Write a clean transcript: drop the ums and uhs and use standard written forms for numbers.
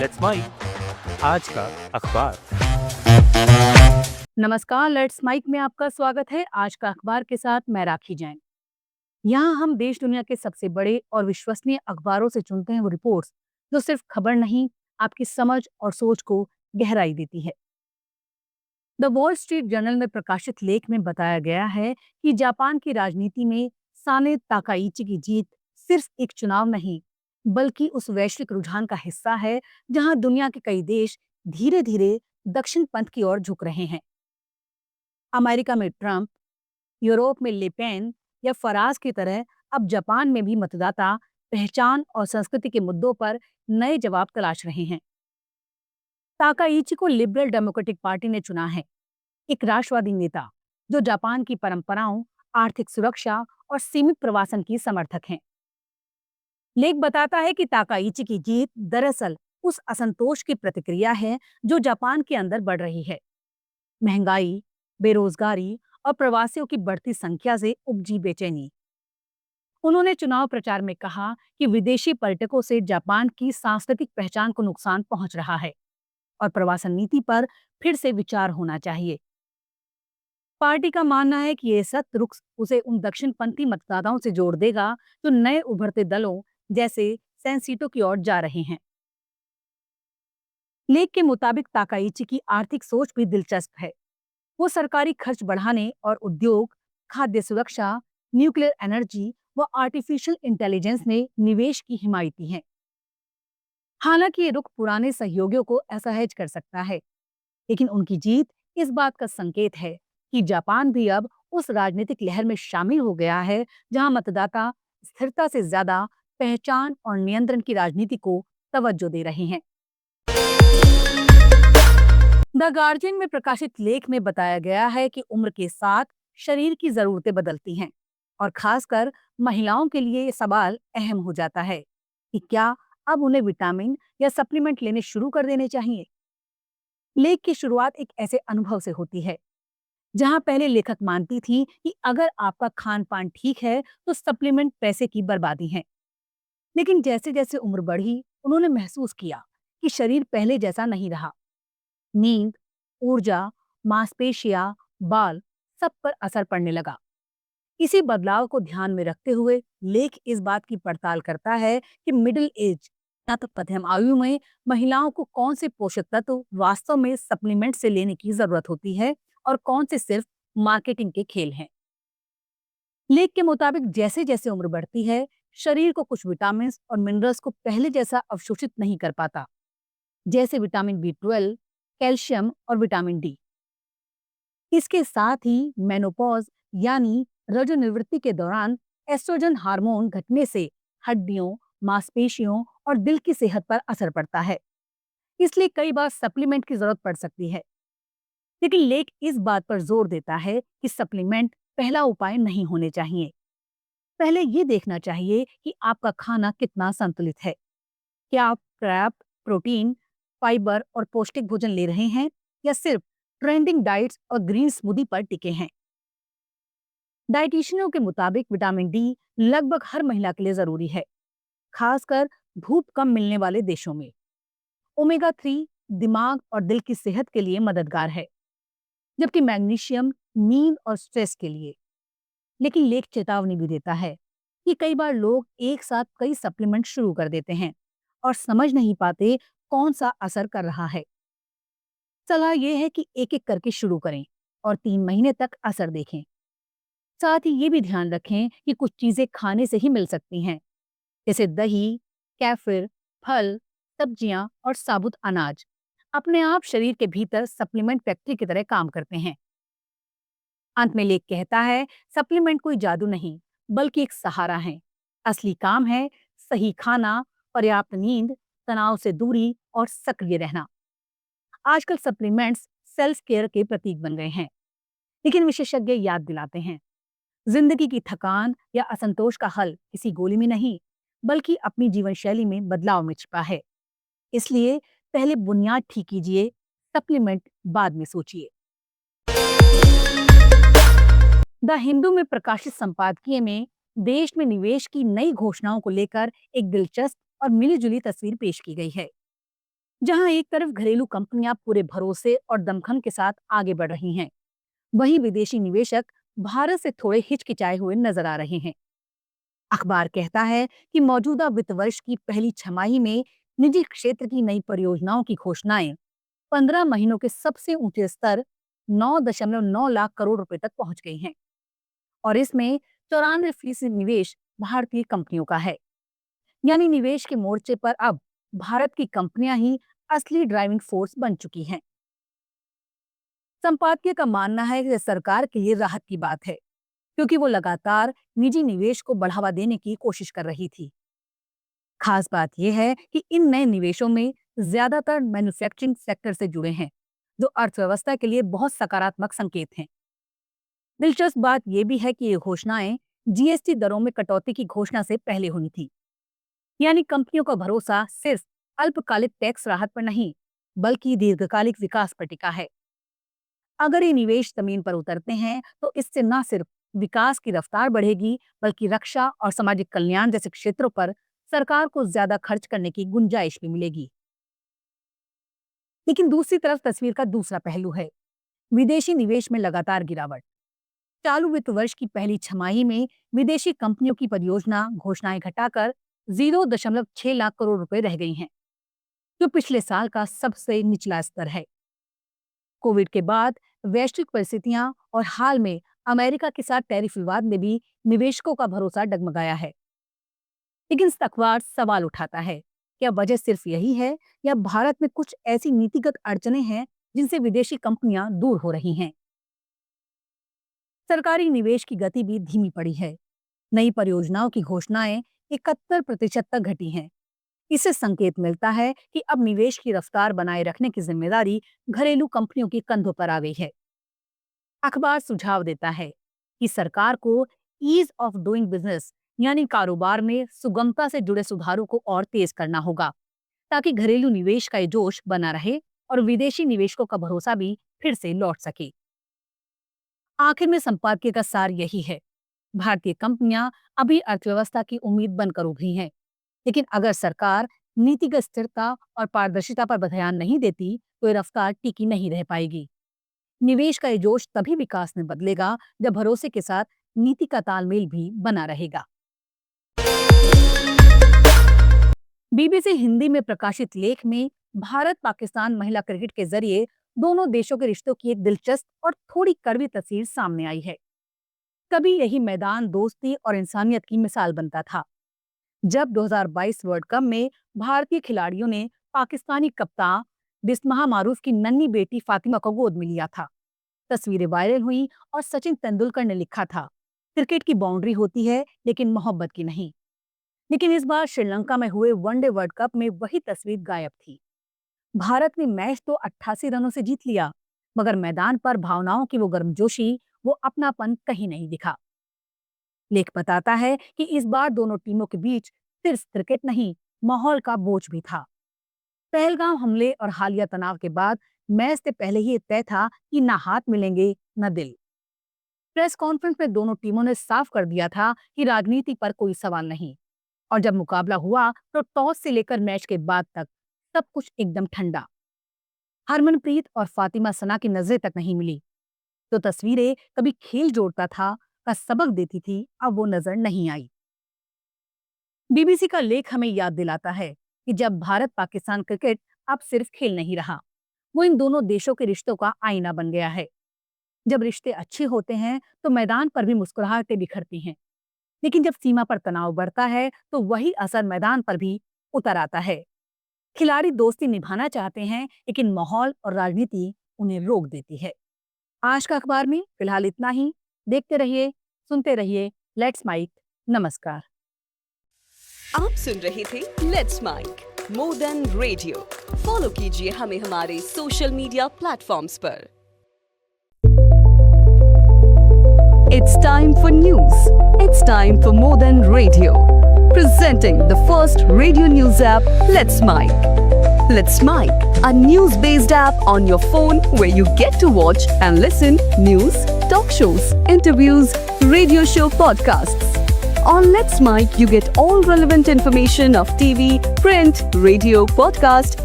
Let's mic आज का अखबार। नमस्कार, लेट्स माइक में आपका स्वागत है। आज का अखबार के साथ मैं राखी जैन। यहाँ हम देश दुनिया के सबसे बड़े और विश्वसनीय अखबारों से चुनते हैं वो रिपोर्ट्स जो सिर्फ खबर नहीं, आपकी समझ और सोच को गहराई देती है। द वॉल स्ट्रीट जर्नल में प्रकाशित लेख में बताया गया है कि जापान की राजनीति में साने ताकाइची की जीत सिर्फ एक चुनाव नहीं, बल्कि उस वैश्विक रुझान का हिस्सा है जहां दुनिया के कई देश धीरे धीरे दक्षिण पंथ की ओर झुक रहे हैं। अमेरिका में ट्रंप, यूरोप में ले पेन या फराज की तरह अब जापान में भी मतदाता पहचान और संस्कृति के मुद्दों पर नए जवाब तलाश रहे हैं। ताकाइची को लिबरल डेमोक्रेटिक पार्टी ने चुना है, एक राष्ट्रवादी नेता जो जापान की परंपराओं, आर्थिक सुरक्षा और सीमित प्रवासन की समर्थक हैं। लेख बताता है कि ताकाइची की जीत दरअसल उस असंतोष की प्रतिक्रिया है जो जापान के अंदर बढ़ रही है। महंगाई, बेरोजगारी और प्रवासियों की बढ़ती संख्या से उपजी बेचैनी। उन्होंने चुनाव प्रचार में कहा कि विदेशी पर्यटकों से जापान की सांस्कृतिक पहचान को नुकसान पहुंच रहा है और प्रवासन नीति पर फिर से विचार होना चाहिए। पार्टी का मानना है कि ये सख्त रुख उसे उन दक्षिणपंथी मतदाताओं से जोड़ देगा जो नए उभरते दलों जैसे सेंसिटो की ओर जा रहे हैं। लेख के मुताबिक ताकाइची की आर्थिक सोच भी दिलचस्प है। वो सरकारी खर्च बढ़ाने और उद्योग, खाद्य सुरक्षा, न्यूक्लियर एनर्जी व आर्टिफिशियल इंटेलिजेंस में निवेश की हिमायती हैं। हालांकि ये रुख पुराने सहयोगियों को असहज कर सकता है, लेकिन उनकी जीत इस बात का संकेत है कि जापान भी अब उस राजनीतिक लहर में शामिल हो गया है जहां मतदाता स्थिरता से ज्यादा पहचान और नियंत्रण की राजनीति को तवज्जो दे रहे हैं। द गार्जियन में प्रकाशित लेख में बताया गया है कि उम्र के साथ शरीर की जरूरतें बदलती हैं और खासकर महिलाओं के लिए ये सवाल अहम हो जाता है कि क्या अब उन्हें विटामिन या सप्लीमेंट लेने शुरू कर देने चाहिए। लेख की शुरुआत एक ऐसे अनुभव से होती है जहां पहले लेखक मानती थी कि अगर आपका खान पान ठीक है तो सप्लीमेंट पैसे की बर्बादी है। लेकिन जैसे जैसे उम्र बढ़ी उन्होंने महसूस किया कि शरीर पहले जैसा नहीं रहा। नींद, ऊर्जा, मांसपेशियां, बाल, सब पर असर पड़ने लगा। इसी बदलाव को ध्यान में रखते हुए लेख इस बात की पड़ताल करता है कि मिडिल एज या तो मध्यम आयु में महिलाओं को कौन से पोषक तत्व वास्तव में सप्लीमेंट से लेने की जरूरत होती है और कौन से सिर्फ मार्केटिंग के खेल हैं। लेख के मुताबिक जैसे जैसे उम्र बढ़ती है, शरीर को कुछ विटामिन और मिनरल्स को पहले जैसा अवशोषित नहीं कर पाता, जैसे विटामिन B12, कैल्शियम और विटामिन डी। इसके साथ ही मेनोपॉज यानी रजोनिवृत्ति के दौरान एस्ट्रोजन हार्मोन घटने से हड्डियों, मांसपेशियों और दिल की सेहत पर असर पड़ता है। इसलिए कई बार सप्लीमेंट की जरूरत पड़ सकती है। लेकिन लेख इस बात पर जोर देता है कि सप्लीमेंट पहला उपाय नहीं होने चाहिए। पहले ये देखना चाहिए कि आपका खाना कितना संतुलित है। क्या आप पर्याप्त प्रोटीन, फाइबर और पौष्टिक भोजन ले रहे हैं या सिर्फ ट्रेंडिंग डाइट्स और ग्रीन स्मूदी पर टिके हैं। डाइटिशियनों के मुताबिक विटामिन डी लगभग हर महिला के लिए जरूरी है, खासकर धूप कम मिलने वाले देशों में। ओमेगा 3 दिमाग और दिल की सेहत के लिए मददगार है, जबकि मैग्नीशियम नींद और स्ट्रेस के लिए। लेकिन लेख चेतावनी भी देता है कि कई बार लोग एक साथ कई सप्लीमेंट शुरू कर देते हैं और समझ नहीं पाते कौन सा असर कर रहा है। सलाह यह है कि एक एक करके शुरू करें और 3 महीने तक असर देखें। साथ ही ये भी ध्यान रखें कि कुछ चीजें खाने से ही मिल सकती हैं, जैसे दही, कैफिर, फल, सब्जियां और साबुत अनाज अपने आप शरीर के भीतर सप्लीमेंट फैक्ट्री की तरह काम करते हैं। अंत में लेख कहता है, सप्लीमेंट कोई जादू नहीं, बल्कि एक सहारा है। असली काम है सही खाना, पर्याप्त नींद, तनाव से दूरी और सक्रिय रहना। आजकल सप्लीमेंट्स सेल्फ केयर के प्रतीक बन गए हैं, लेकिन विशेषज्ञ याद दिलाते हैं, जिंदगी की थकान या असंतोष का हल किसी गोली में नहीं, बल्कि अपनी जीवन शैली में बदलाव में छिपा है। इसलिए पहले बुनियाद ठीक कीजिए, सप्लीमेंट बाद में सोचिए। द हिंदू में प्रकाशित संपादकीय में देश में निवेश की नई घोषणाओं को लेकर एक दिलचस्प और मिलीजुली तस्वीर पेश की गई है। जहां एक तरफ घरेलू कंपनियां पूरे भरोसे और दमखम के साथ आगे बढ़ रही हैं, वहीं विदेशी निवेशक भारत से थोड़े हिचकिचाए हुए नजर आ रहे हैं। अखबार कहता है कि मौजूदा वित्त वर्ष की पहली छमाही में निजी क्षेत्र की नई परियोजनाओं की घोषणाएं 15 महीनों के सबसे ऊंचे स्तर 9.9 लाख करोड़ रुपए तक पहुंच गई हैं और इसमें 94% निवेश भारतीय कंपनियों का है। यानी निवेश के मोर्चे पर अब भारत की कंपनियां ही असली ड्राइविंग फोर्स बन चुकी हैं। संपादकीय का मानना है कि सरकार के लिए राहत की बात है, क्योंकि वो लगातार निजी निवेश को बढ़ावा देने की कोशिश कर रही थी। खास बात यह है कि इन नए निवेशों में ज्यादातर मैन्युफैक्चरिंग सेक्टर से जुड़े हैं, जो अर्थव्यवस्था के लिए बहुत सकारात्मक संकेत हैं। दिलचस्प बात यह भी है कि ये घोषणाएं जीएसटी दरों में कटौती की घोषणा से पहले हुई थी। यानी कंपनियों का भरोसा सिर्फ अल्पकालिक टैक्स राहत पर नहीं, बल्कि दीर्घकालिक विकास पर टिका है। अगर ये निवेश जमीन पर उतरते हैं तो इससे न सिर्फ विकास की रफ्तार बढ़ेगी, बल्कि रक्षा और सामाजिक कल्याण जैसे क्षेत्रों पर सरकार को ज्यादा खर्च करने की गुंजाइश भी मिलेगी। लेकिन दूसरी तरफ तस्वीर का दूसरा पहलू है विदेशी निवेश में लगातार गिरावट। चालू वित्त वर्ष की पहली छमाही में विदेशी कंपनियों की परियोजना घोषणाएं घटाकर 0.6 लाख करोड़ रुपए रह गई हैं, जो पिछले साल का सबसे निचला स्तर है। कोविड के बाद वैश्विक परिस्थितियां और हाल में अमेरिका के साथ टैरिफ विवाद ने भी निवेशकों का भरोसा डगमगाया है। लेकिन इस अखबार सवाल उठाता है, क्या वजह सिर्फ यही है या भारत में कुछ ऐसी नीतिगत अड़चनें हैं जिनसे विदेशी कंपनियां दूर हो रही हैं? सरकारी निवेश की गति भी धीमी पड़ी है। नई परियोजनाओं की घोषणाएं 71% तक घटी हैं। इससे संकेत मिलता है कि अब निवेश की रफ्तार बनाए रखने की जिम्मेदारी घरेलू कंपनियों के कंधों पर आ गई है। अखबार सुझाव देता है कि सरकार को ईज ऑफ डूइंग बिजनेस यानी कारोबार में सुगमता से जुड़े सुधारों को और तेज करना होगा, ताकि घरेलू निवेश का ये जोश बना रहे और विदेशी निवेशकों का भरोसा भी फिर से लौट सके। आखिर में संपादकीय का सार यही है, भारतीय कंपनियां अभी अर्थव्यवस्था की उम्मीद बनकर उभरी हैं, लेकिन अगर सरकार नीतिगत स्थिरता और पारदर्शिता पर ध्यान नहीं देती तो ये रफ्तार टिकी नहीं रह पाएगी। निवेश का ये जोश तभी विकास में बदलेगा जब भरोसे के साथ नीति का तालमेल भी बना रहेगा। बीबीसी हिंदी में प्रकाशित लेख में भारत पाकिस्तान महिला क्रिकेट के जरिए दोनों देशों के रिश्तों की एक दिलचस्प और थोड़ी कड़वी तस्वीर सामने आई है। कभी यही मैदान दोस्ती और इंसानियत की मिसाल बनता था। जब 2022 वर्ल्ड कप में भारतीय खिलाड़ियों ने पाकिस्तानी कप्तान बिस्महा मारूफ की नन्ही बेटी फातिमा को गोद में लिया था, तस्वीरें वायरल हुई और सचिन तेंदुलकर ने लिखा था, क्रिकेट की बाउंड्री होती है लेकिन मोहब्बत की नहीं। लेकिन इस बार श्रीलंका में हुए वनडे वर्ल्ड कप में वही तस्वीर गायब थी। भारत ने मैच तो 88 रनों से जीत लिया, मगर मैदान पर भावनाओं की वो गर्मजोशी, वो अपनापन कहीं नहीं दिखा। लेख बताता है कि इस बार दोनों टीमों के बीच सिर्फ क्रिकेट नहीं, माहौल का बोझ भी था। पहलगाम हमले और हालिया तनाव के बाद मैच से पहले ही तय था कि ना हाथ मिलेंगे न दिल। प्रेस कॉन्फ्रेंस में दोनों टीमों ने साफ कर दिया था कि राजनीति पर कोई सवाल नहीं, और जब मुकाबला हुआ तो टॉस से लेकर मैच के बाद तक सब कुछ एकदम ठंडा। हरमनप्रीत और फातिमा सना की नजरें तक नहीं मिली। तो तस्वीरें कभी खेल जोड़ता था का सबक देती थी, अब वो नजर नहीं आई। बीबीसी का लेख हमें याद दिलाता है कि जब भारत पाकिस्तान क्रिकेट अब सिर्फ खेल नहीं रहा, वो इन दोनों देशों के रिश्तों का आईना बन गया है। जब रिश्ते अच्छे होते हैं तो मैदान पर भी मुस्कुराहटें बिखरती हैं, लेकिन जब सीमा पर तनाव बढ़ता है तो वही असर मैदान पर भी उतर आता है। खिलाड़ी दोस्ती निभाना चाहते हैं, लेकिन माहौल और राजनीति उन्हें रोक देती है। आज का अखबार में फिलहाल इतना ही। देखते रहिए, सुनते रहिए लेट्स माइक। नमस्कार। आप सुन रहे थे let's mic more than radio. Follow कीजिए हमें हमारे सोशल मीडिया प्लेटफॉर्म्स पर। It's time for news. It's time for more than radio. Presenting the first radio news app, Let's Mic. Let's Mic, a news-based app on your phone where you get to watch and listen news, talk shows, interviews, radio show podcasts. On Let's Mic, you get all relevant information of TV, print, radio, podcast,